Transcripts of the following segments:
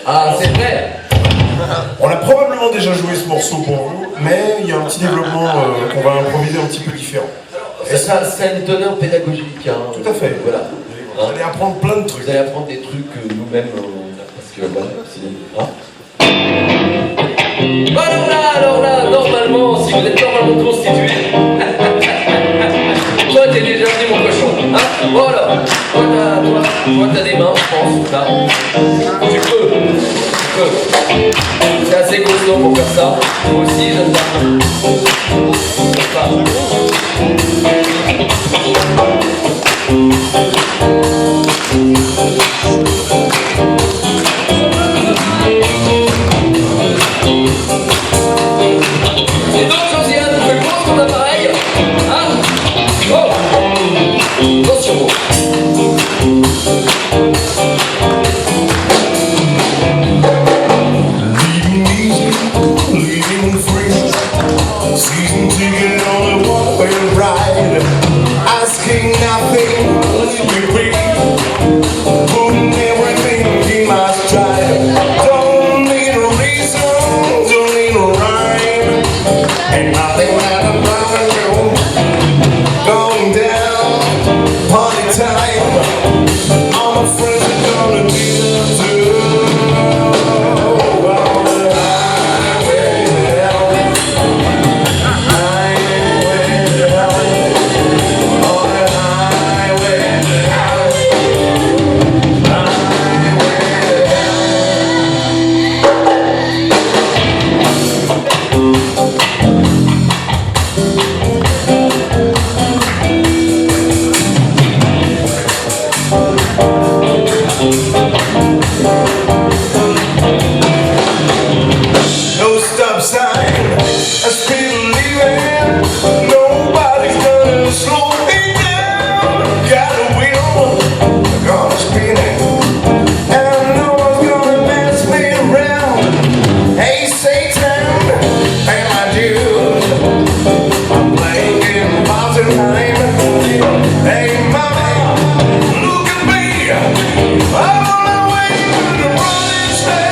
Ah, c'est vrai. On a probablement déjà joué ce morceau pour vous, mais il y a un petit développement qu'on va improviser un petit peu différent. Ça a une teneur pédagogique. Hein. Tout à fait. Voilà. Vous allez apprendre plein de trucs. Vous allez apprendre des trucs nous-mêmes, parce que voilà, c'est... Hein. Alors là, normalement, si vous êtes normalement constitué, toi t'es déjà venu mon cochon, hein. Voilà. Toi t'as des mains, je pense, là. Tu peux. C'est assez costaud pour faire ça. Moi aussi, j'aime bien. Et donc, Josiane, tu fais quoi ton appareil? Hein? Oh! Attention! Leaving easy, leaving free. Season ticket on a one-way ride. Asking nothing, leaving free. Putting everything in my stride. Don't need a reason, don't need a rhyme. Ain't nothing that I'm gonna do. Going down, party time. All my friends are gonna be there too. No stop sign, as people leaving, nobody's gonna slow me down. Got a wheel, gonna spin it, and no one's gonna mess me around. Hey Satan, hey my dude, I'm playing in mountain time. Hey mama, look at me, I'm on my way to the rolling star.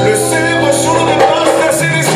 Le célèbre show de Master CDC.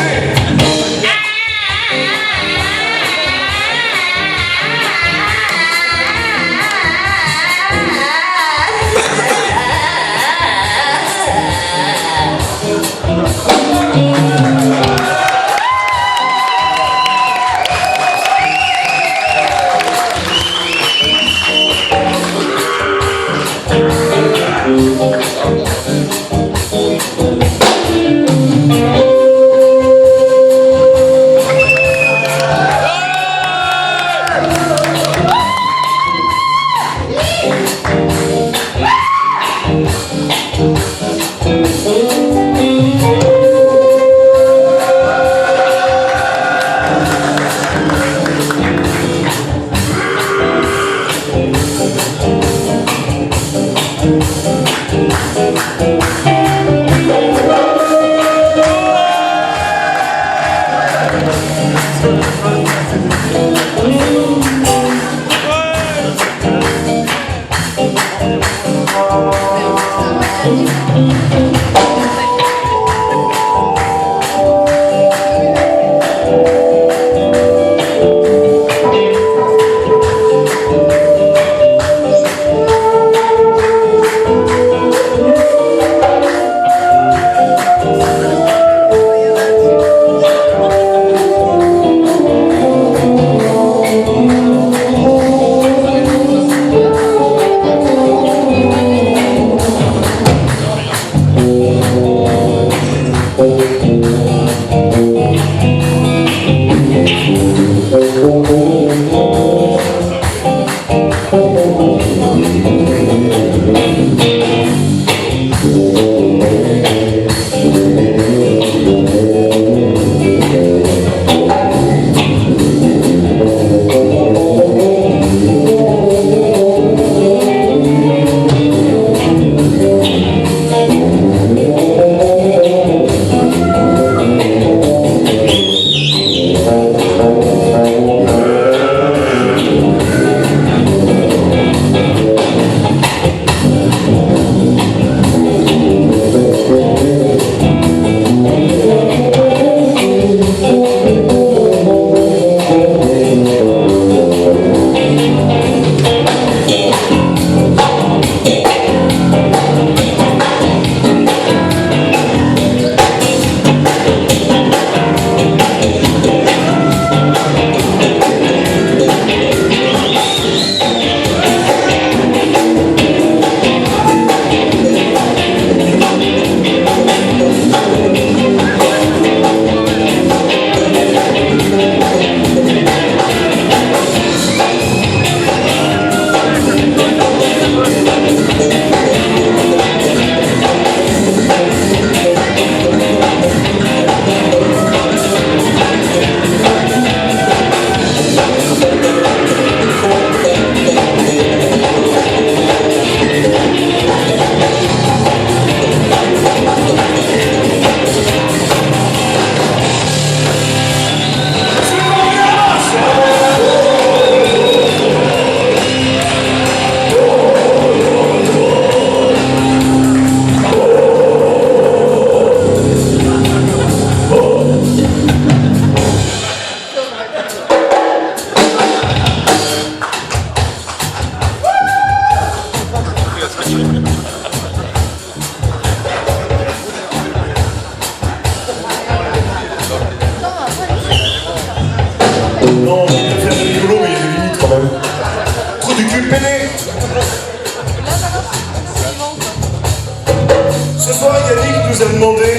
Yannick nous a demandé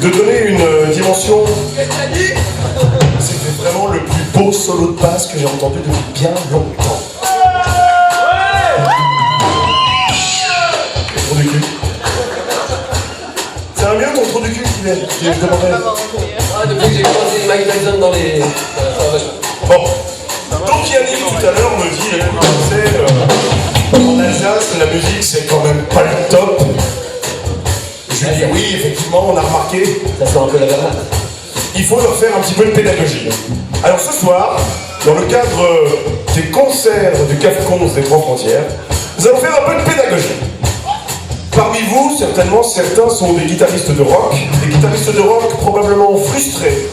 de donner une dimension. C'était vraiment le plus beau solo de basse que j'ai entendu depuis bien longtemps. Trou du cul. Ça va mieux ton trou du cul, Sylvain? Je demandais. Ah, depuis que j'ai croisé Mike Tyson dans les... Bon. Donc Yannick tout à l'heure me dit, écoute, tu sais, en Alsace, la musique c'est quand même pas le top. Je lui dis oui, effectivement, on a remarqué. Ça sent un peu la granate. Il faut leur faire un petit peu de pédagogie. Alors ce soir, dans le cadre des concerts du CAF-11 des Trois Frontières, nous allons faire un peu de pédagogie. Parmi vous, certainement, certains sont des guitaristes de rock probablement frustrés,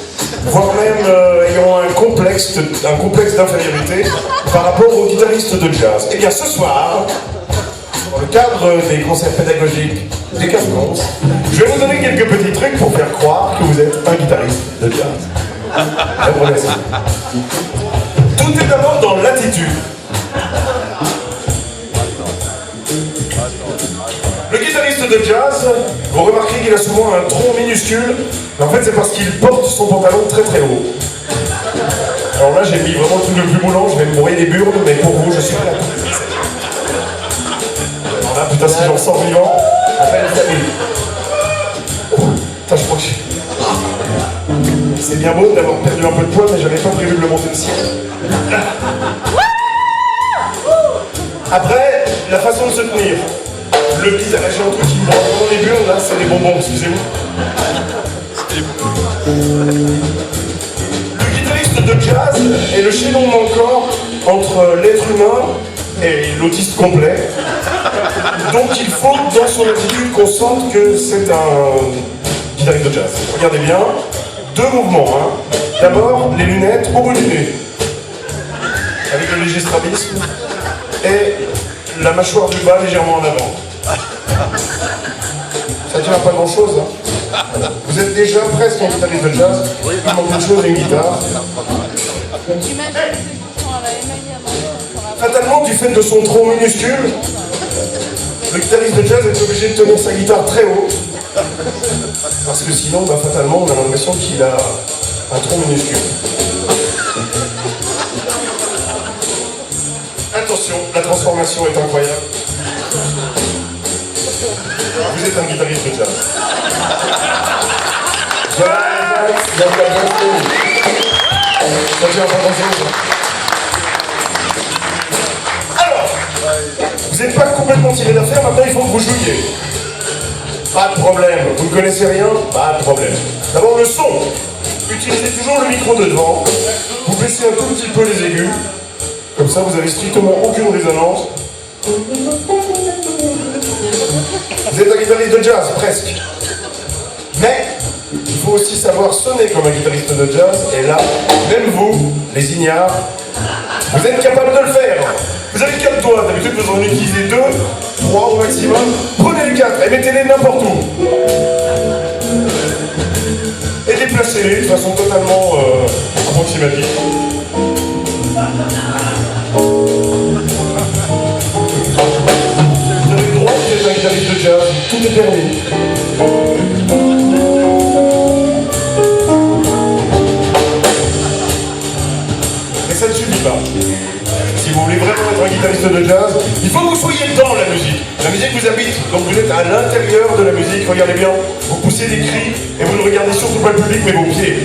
voire même ayant un complexe d'infériorité par rapport aux guitaristes de jazz. Et bien ce soir, dans le cadre des concerts pédagogiques des CAF-11, je vais vous donner quelques petits trucs pour faire croire que vous êtes un guitariste de jazz. Merci. Tout est d'abord dans l'attitude. Le guitariste de jazz, vous remarquez qu'il a souvent un tronc minuscule, mais en fait c'est parce qu'il porte son pantalon très très haut. Alors là j'ai mis vraiment le truc le plus moulant, je vais me broyer les burnes, mais pour vous je suis pas là. Alors là putain si j'en sors vivant. Appelle le SAMU. Putain je crois que c'est bien beau d'avoir perdu un peu de poids, mais j'avais pas prévu de le monter aussi. Après, la façon de se tenir. Le guitariste, j'ai un truc qui me prend vraiment les burnes, là, c'est des bonbons, excusez-moi. Le guitariste de jazz est le chaînon manquant entre l'être humain et l'autiste complet. Donc il faut, dans son attitude, qu'on sente que c'est un guitariste de jazz. Regardez bien, deux mouvements. Hein. D'abord, les lunettes au bout du nez, avec le léger strabisme, et la mâchoire du bas légèrement en avant. Ça tient à pas grand chose. Hein. Vous êtes déjà presque un guitariste de jazz. Il manque une chose et une guitare. Fatalement, du fait de son tronc minuscule, le guitariste de jazz est obligé de tenir sa guitare très haut. Parce que sinon, bah, fatalement, on a l'impression qu'il a un tronc minuscule. Attention, la transformation est incroyable. Vous êtes un guitariste de jazz. Alors, vous n'êtes pas complètement tiré d'affaire, maintenant il faut que vous jouiez. Pas de problème. Vous ne connaissez rien? Pas de problème. D'abord le son. Utilisez toujours le micro de devant. Vous baissez un tout petit peu les aigus. Comme ça, vous avez strictement aucune résonance. Vous êtes un guitariste de jazz, presque. Mais, il faut aussi savoir sonner comme un guitariste de jazz. Et là, même vous, les ignares, vous êtes capable de le faire. Vous avez 4 doigts, d'habitude vous en utilisez 2, 3 au maximum. Prenez les 4 et mettez-les n'importe où. Et déplacez-les de façon totalement approximative. Vous avez le droit d'être un guitariste de jazz, tout est permis. Mais ça ne suffit pas. Si vous voulez vraiment être un guitariste de jazz, il faut que vous soyez dans la musique. La musique vous habite, donc vous êtes à l'intérieur de la musique. Regardez bien, vous poussez des cris et vous ne regardez surtout pas le public mais vos pieds.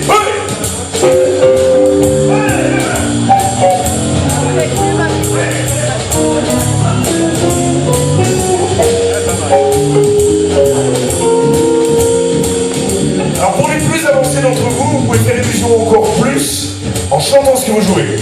Alors pour les plus avancés d'entre vous, vous pouvez faire illusion encore plus en chantant ce que vous jouez.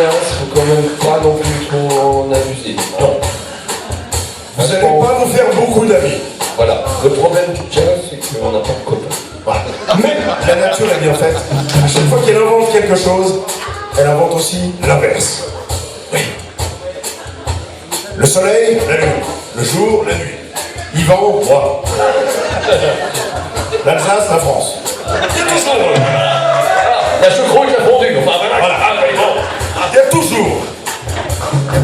jazz, faut quand même pas non plus trop en abuser. Non. Vous n'allez pas vous faire beaucoup d'amis. Voilà. Le problème du jazz, c'est qu'on n'a pas de copains. Voilà. Mais la nature est bien faite. À chaque fois qu'elle invente quelque chose, elle invente aussi l'inverse. Oui. Le soleil, la nuit. Le jour, la nuit. Yvan, moi. L'Alsace, la France. Il y a toujours. La choucroute, la fondue. Enfin, Voilà. Bon. Il y a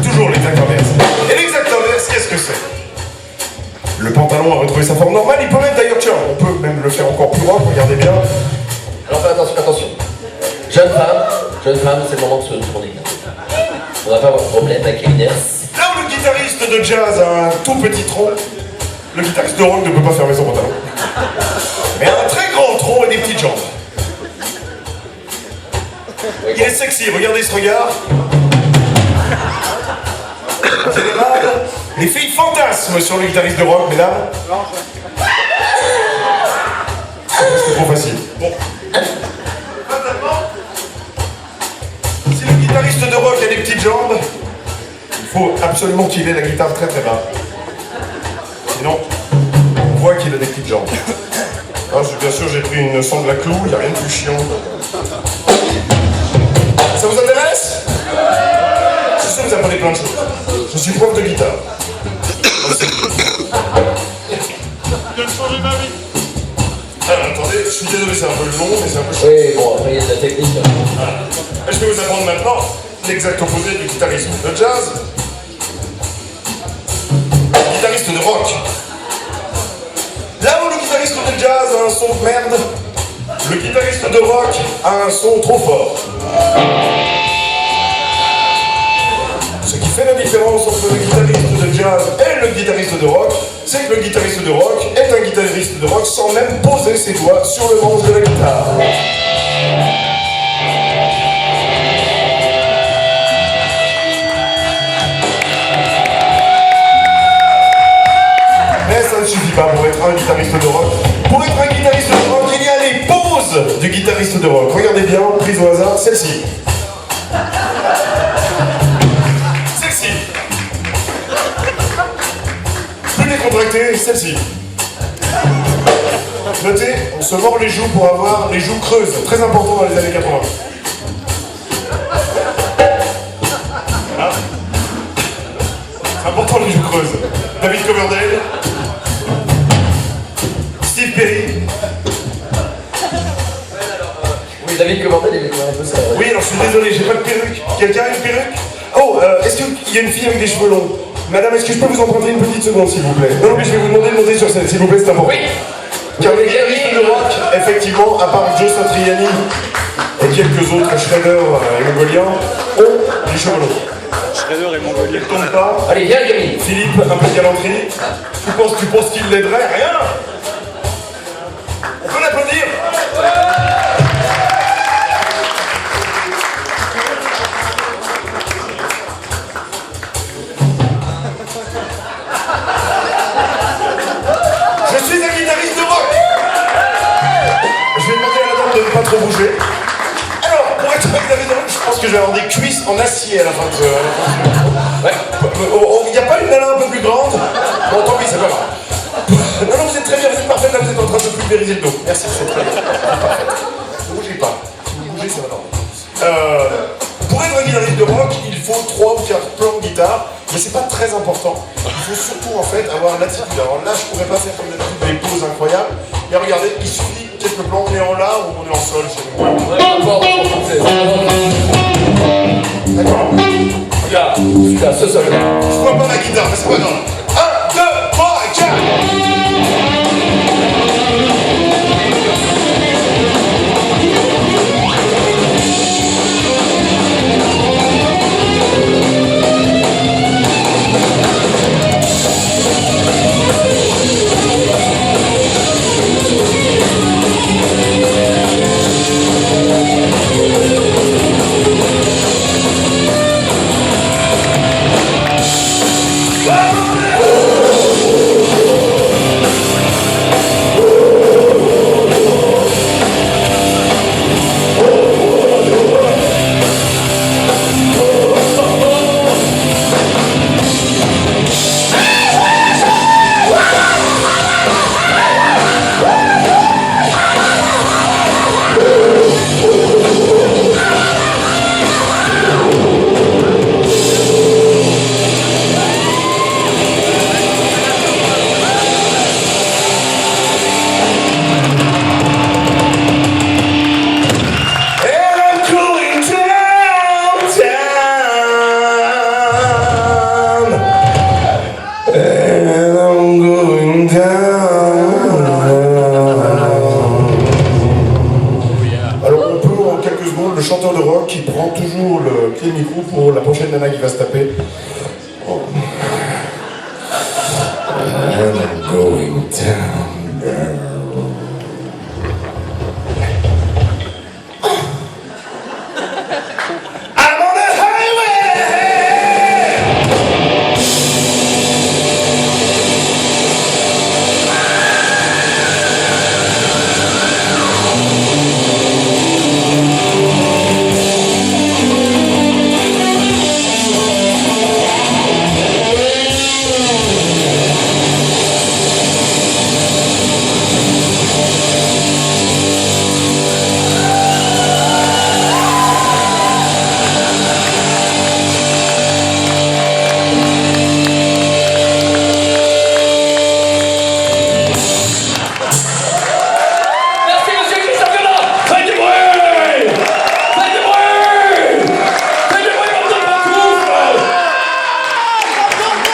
toujours l'exact inverse. Et l'exact inverse, qu'est-ce que c'est? Le pantalon a retrouvé sa forme normale. Il peut même d'ailleurs, tiens, on peut même le faire encore plus rare. Regardez bien. alors fais attention, attention. Jeune femme, c'est le moment de se tourner. On va pas avoir de problème avec les nerfs. Là où le guitariste de jazz a un tout petit tronc, le guitariste de rock ne peut pas fermer son pantalon. Mais un très grand tronc et des petites jambes. Il est sexy, regardez ce regard. En général, les filles fantasment sur le guitariste de rock, mesdames. C'est trop facile. Bon. Si le guitariste de rock a des petites jambes, il faut absolument qu'il ait la guitare très très bas. Sinon, on voit qu'il a des petites jambes. Alors, bien sûr, j'ai pris une sangle à clous, il n'y a rien de plus chiant. Ça vous intéresse? Je sais que vous apprenez plein de choses. Je suis prof de guitare. Je viens de changer ma vie. Alors, attendez, je suis désolé, c'est un peu long, mais c'est un peu chiant. Oui, bon, après il y a de la technique. Voilà. Je vais vous apprendre maintenant l'exact opposé du guitariste de jazz. Le guitariste de rock. Là où le guitariste de jazz a un son de merde, le guitariste de rock a un son trop fort. Ce qui fait la différence entre le guitariste de jazz et le guitariste de rock, c'est que le guitariste de rock est un guitariste de rock sans même poser ses doigts sur le manche de la guitare. Mais ça ne suffit pas pour être un guitariste de rock. Pour être un guitariste de rock, il y a les poses du guitariste de rock. Regardez bien, prise au hasard, celle-ci. Celle-ci. Plus décontractée, celle-ci. Notez, on se mord les joues pour avoir les joues creuses. Très important dans les années 80. Voilà. C'est important les joues creuses. David Coverdale. Steve Perry. Oui, David Coverdale, il est un peu ça. Oui, alors je suis désolé, j'ai pas de perruque. Quelqu'un a une perruque? Oh, est-ce qu'il y a une fille avec des cheveux longs? Madame, est-ce que je peux vous emprunter une petite seconde, s'il vous plaît? Non, mais je vais vous demander de monter sur scène, s'il vous plaît, c'est important. Oui. Car les guitaristes de rock, effectivement, à part Joe Satriani et quelques autres Shredder et Mongoliens, ont des cheveux longs. Shredder et Mongolien. Ils tombent pas. Allez, viens, Camille. Philippe, un peu de galanterie. Tu penses qu'il l'aiderait? Rien. On peut l'applaudir. Je suis un guitariste de rock. Je vais demander à la dame de ne pas trop bouger. Alors, pour être un guitariste de rock, je pense que je vais avoir des cuisses en acier à la fin de ce... Ouais. Il n'y a pas une nana un peu plus grande? Bon, tant pis, c'est pas grave. Non, vous êtes très bien, vous êtes parfaite, là, vous êtes en train de pulvériser le dos. Merci, c'est très bien. Ne bougez pas. Si vous bougez, ça va normal. Pour être un guitariste de rock, il faut 3 ou 4 plans de guitare, mais c'est pas très important. Il faut surtout, en fait, avoir l'attitude. Alors là, je pourrais pas faire comme d'habitude des poses incroyables, mais regardez, il suffit quelques plans, on est en la ou on est en sol, c'est bon. D'accord. Regarde, putain, ce sol. Je vois pas ma guitare, mais c'est pas grave. 1, 2, 3 et 4. le chanteur de rock qui prend toujours le pied de micro pour la prochaine nana qui va se taper. Oh. And I'm going down, down.